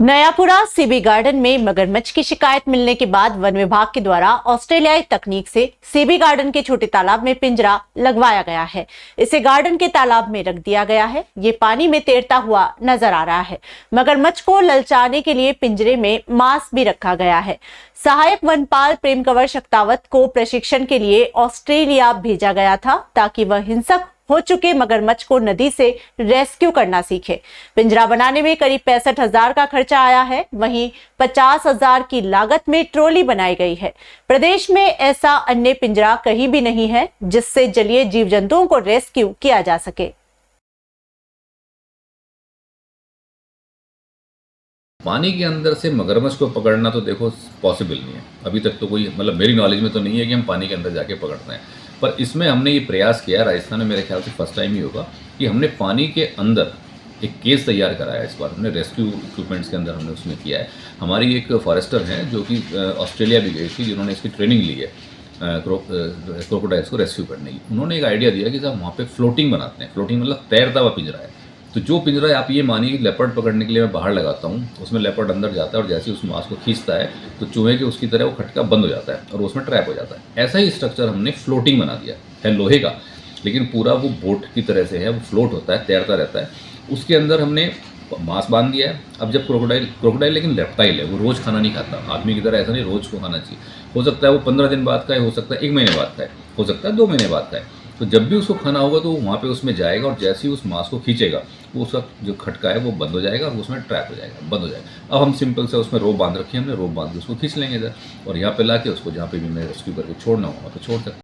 Nayapura CB garden में मगरमच्छ की शिकायत मिलने के बाद वन विभाग के द्वारा ऑस्ट्रेलियाई तकनीक से सीबी गार्डन के छोटे तालाब में पिंजरा लगवाया गया है। इसे गार्डन के तालाब में रख दिया गया है। ये पानी में तैरता हुआ नजर आ रहा है। मगरमच्छ को ललचाने के लिए पिंजरे में मांस भी रखा गया है। सहायक वनपाल प्रेम कंवर शक्तावत को प्रशिक्षण के लिए ऑस्ट्रेलिया भेजा गया था ताकि वह हिंसक हो चुके मगरमच्छ को नदी से रेस्क्यू करना सीखे। पिंजरा बनाने में करीब 65,000 का खर्चा आया है। वहीं 50,000 की लागत में ट्रॉली बनाई गई है। प्रदेश में ऐसा अन्य पिंजरा कहीं भी नहीं है जिससे जलीय जीव जंतुओं को रेस्क्यू किया जा सके। पानी के अंदर से मगरमच्छ को पकड़ना तो देखो पॉसिबल नहीं है। अभी तक तो कोई मेरी नॉलेज में तो नहीं है कि हम पानी के अंदर जाके पकड़ते हैं। पर इसमें हमने ये प्रयास किया, राजस्थान में मेरे ख्याल से फर्स्ट टाइम ही होगा कि हमने पानी के अंदर एक केस तैयार कराया। इस बार हमने रेस्क्यू इक्विपमेंट्स के अंदर हमने उसमें किया है। हमारी एक फॉरेस्टर हैं जो कि ऑस्ट्रेलिया भी गई थी, जिन्होंने इसकी ट्रेनिंग ली है क्रोकोडाइल्स को रेस्क्यू करने की। उन्होंने एक आइडिया दिया कि साहब वहाँ पे फ्लोटिंग बनाते हैं। फ्लोटिंग मतलब तैरता हुआ पिंजरा है। तो जो पिंजरा आप ये मानिए लेपर्ड पकड़ने के लिए मैं बाहर लगाता हूँ, उसमें लेपर्ड अंदर जाता है और जैसे ही उस मांस को खींचता है तो चूहे के उसकी तरह वो खटका बंद हो जाता है और उसमें ट्रैप हो जाता है। ऐसा ही स्ट्रक्चर हमने फ्लोटिंग बना दिया है, लोहे का, लेकिन पूरा वो बोट की तरह से है, वो फ्लोट होता है, तैरता रहता है। उसके अंदर हमने मांस बांध दिया है। अब जब क्रोकोडाइल लेकिन रेप्टाइल है, वो रोज़ खाना नहीं खाता, आदमी की तरह ऐसा नहीं रोज़ को खाना चाहिए। हो सकता है वो 15 दिन बाद का है, हो सकता है 1 महीने बाद का है, हो सकता है 2 महीने बाद का है। तो जब भी उसको खाना होगा तो वहाँ पे उसमें जाएगा और जैसे ही उस मांस को खींचेगा वो उसका जो खटका है वो बंद हो जाएगा और उसमें ट्रैप हो जाएगा, बंद हो जाएगा। अब हम सिंपल से उसमें रोप बांध रखी है, हमने रोप बांध के उसको खींच लेंगे इधर और यहाँ पे ला के उसको जहाँ पे भी मैं रेस्क्यू करके छोड़ना होगा तो छोड़ सकते।